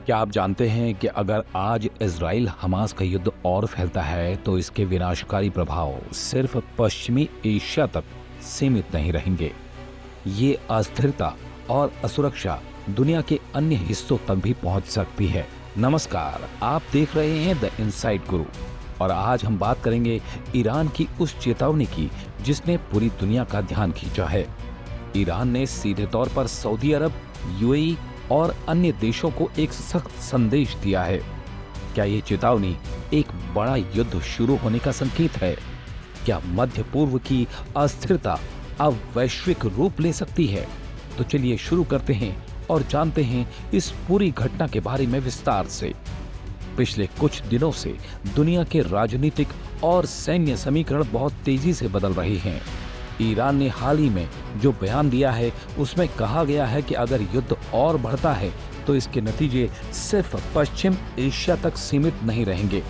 क्या आप जानते हैं कि अगर आज इजराइल हमास का युद्ध और फैलता है तो इसके विनाशकारी प्रभाव सिर्फ पश्चिमी एशिया तक सीमित नहीं रहेंगे। ये अस्थिरता और असुरक्षा दुनिया के अन्य हिस्सों तक भी पहुंच सकती है। नमस्कार, आप देख रहे हैं द इनसाइड गुरु और आज हम बात करेंगे ईरान की उस चेतावनी की जिसने पूरी दुनिया का ध्यान खींचा है। ईरान ने सीधे तौर पर सऊदी अरब, यूएई और अन्य देशों को एक सख्त संदेश दिया है। क्या ये चेतावनी एक बड़ा युद्ध शुरू होने का संकेत है? क्या मध्य पूर्व की अस्थिरता अब वैश्विक रूप ले सकती है? तो चलिए शुरू करते हैं और जानते हैं इस पूरी घटना के बारे में विस्तार से। पिछले कुछ दिनों से दुनिया के राजनीतिक और सैन्य समीकरण बहुत तेजी से बदल रहे हैं। ईरान ने हाल ही में जो बयान दिया है उसमें कहा गया है कि अगर युद्ध और बढ़ता है तो इसके नतीजे सिर्फ पश्चिम एशिया तक सीमित नहीं रहेंगे,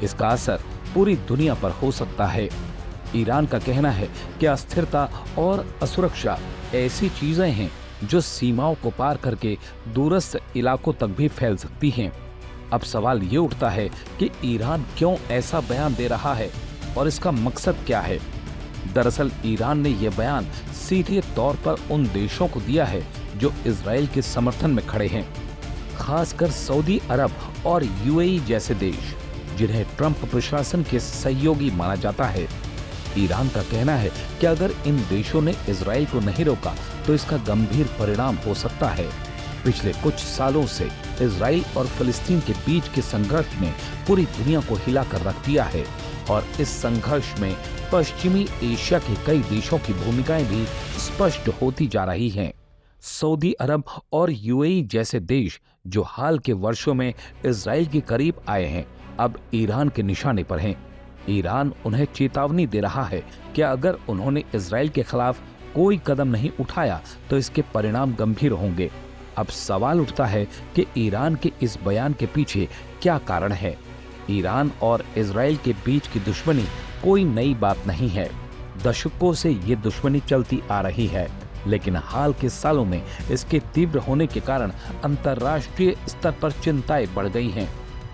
इसका असर पूरी दुनिया पर हो सकता है। ईरान का कहना है कि अस्थिरता और असुरक्षा ऐसी चीजें हैं जो सीमाओं को पार करके दूरस्थ इलाकों तक भी फैल सकती हैं। अब सवाल ये उठता है कि ईरान क्यों ऐसा बयान दे रहा है और इसका मकसद क्या है। दरअसल ईरान ने यह बयान सीधे तौर पर उन देशों को दिया है जो इजराइल के समर्थन में खड़े हैं, खासकर सऊदी अरब और यूएई जैसे देश जिन्हें ट्रंप प्रशासन के सहयोगी माना जाता है। ईरान का कहना है कि अगर इन देशों ने इजराइल को नहीं रोका तो इसका गंभीर परिणाम हो सकता है। पिछले कुछ सालों से इजराइल और फिलिस्तीन के बीच के संघर्ष ने पूरी दुनिया को हिलाकर रख दिया है और इस संघर्ष में पश्चिमी एशिया के कई देशों की भूमिकाएं भी स्पष्ट होती जा रही हैं। सऊदी अरब और यूएई जैसे देश जो हाल के वर्षों में इजराइल के करीब आए हैं, अब ईरान के निशाने पर हैं। ईरान उन्हें चेतावनी दे रहा है कि अगर उन्होंने इजराइल के खिलाफ कोई कदम नहीं उठाया तो इसके परिणाम गंभीर होंगे। अब सवाल उठता है कि ईरान के इस बयान के पीछे क्या कारण है। ईरान और इजराइल के बीच की दुश्मनी कोई नई बात नहीं है। दशकों से ये दुश्मनी चलती आ रही है, लेकिन हाल के सालों में इसके तीव्र होने के कारण अंतर्राष्ट्रीय स्तर पर चिंताएं बढ़ गई हैं,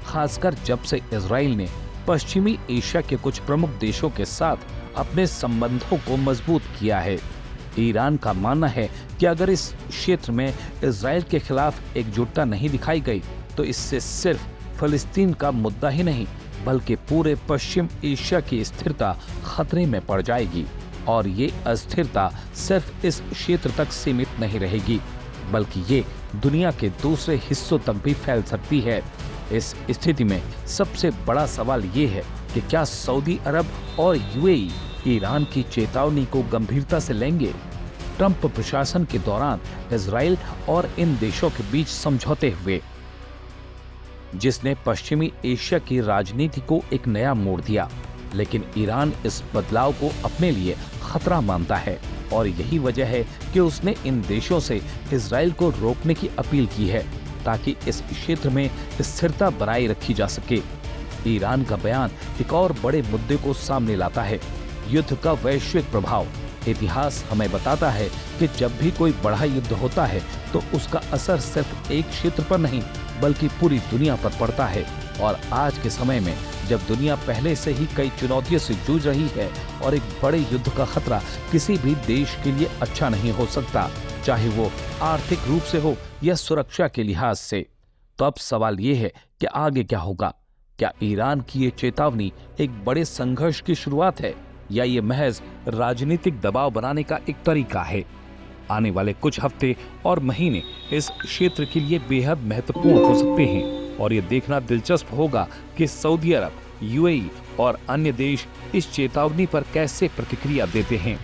खासकर जब से इजराइल ने पश्चिमी एशिया के कुछ प्रमुख देशों के साथ अपने संबंधों को मजबूत किया है। ईरान का मानना है कि अगर इस क्षेत्र में इजराइल के खिलाफ एकजुटता नहीं दिखाई गई तो इससे सिर्फ फिलिस्तीन का मुद्दा ही नहीं बल्कि पूरे पश्चिम एशिया की स्थिरता खतरे में पड़ जाएगी। और ये अस्थिरता सिर्फ इस क्षेत्र तक सीमित नहीं रहेगी बल्कि ये दुनिया के दूसरे हिस्सों तक भी फैल सकती है। इस स्थिति में सबसे बड़ा सवाल ये है कि क्या सऊदी अरब और यूएई ईरान की चेतावनी को गंभीरता से लेंगे। ट्रंप प्रशासन के दौरान इजराइल और इन देशों के बीच समझौते हुए जिसने पश्चिमी एशिया की राजनीति को एक नया मोड़ दिया, लेकिन ईरान इस बदलाव को अपने लिए खतरा मानता है और यही वजह है कि उसने इन देशों से इजराइल को रोकने की अपील की है ताकि इस क्षेत्र में स्थिरता बनाए रखी जा सके। ईरान का बयान एक और बड़े मुद्दे को सामने लाता है, युद्ध का वैश्विक प्रभाव। इतिहास हमें बताता है कि जब भी कोई बड़ा युद्ध होता है तो उसका असर सिर्फ एक क्षेत्र पर नहीं बल्कि पूरी दुनिया पर पड़ता है। और आज के समय में जब दुनिया पहले से ही कई चुनौतियों से जूझ रही है और एक बड़े युद्ध का खतरा किसी भी देश के लिए अच्छा नहीं हो सकता, चाहे वो आर्थिक रूप से हो या सुरक्षा के लिहाज से। तो अब सवाल ये है कि आगे क्या होगा। क्या ईरान की ये चेतावनी एक बड़े संघर्ष की शुरुआत है या ये महज राजनीतिक दबाव बनाने का एक तरीका है। आने वाले कुछ हफ्ते और महीने इस क्षेत्र के लिए बेहद महत्वपूर्ण हो सकते हैं और ये देखना दिलचस्प होगा कि सऊदी अरब, यूएई और अन्य देश इस चेतावनी पर कैसे प्रतिक्रिया देते हैं।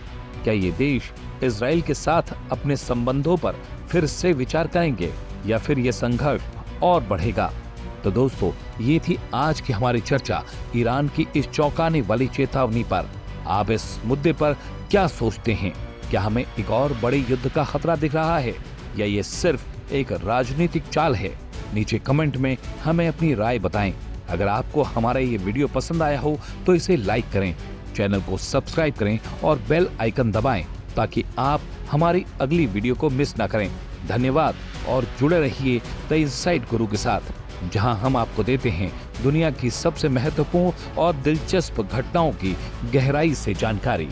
क्या ये देश इजराइल के साथ अपने संबंधों पर फिर से विचार करेंगे या फिर ये संघर्ष और बढ़ेगा। तो दोस्तों, ये थी आज की हमारी चर्चा ईरान की इस चौंकाने वाली चेतावनी पर। आप इस मुद्दे पर क्या सोचते हैं? क्या हमें एक और बड़े युद्ध का खतरा दिख रहा है या ये सिर्फ एक राजनीतिक चाल है? नीचे कमेंट में हमें अपनी राय बताएं। अगर आपको हमारा ये वीडियो पसंद आया हो तो इसे लाइक करें, चैनल को सब्सक्राइब करें और बेल आइकन दबाएं ताकि आप हमारी अगली वीडियो को मिस ना करें। धन्यवाद और जुड़े रहिए द इनसाइड गुरु के साथ, जहां हम आपको देते हैं दुनिया की सबसे महत्वपूर्ण और दिलचस्प घटनाओं की गहराई से जानकारी।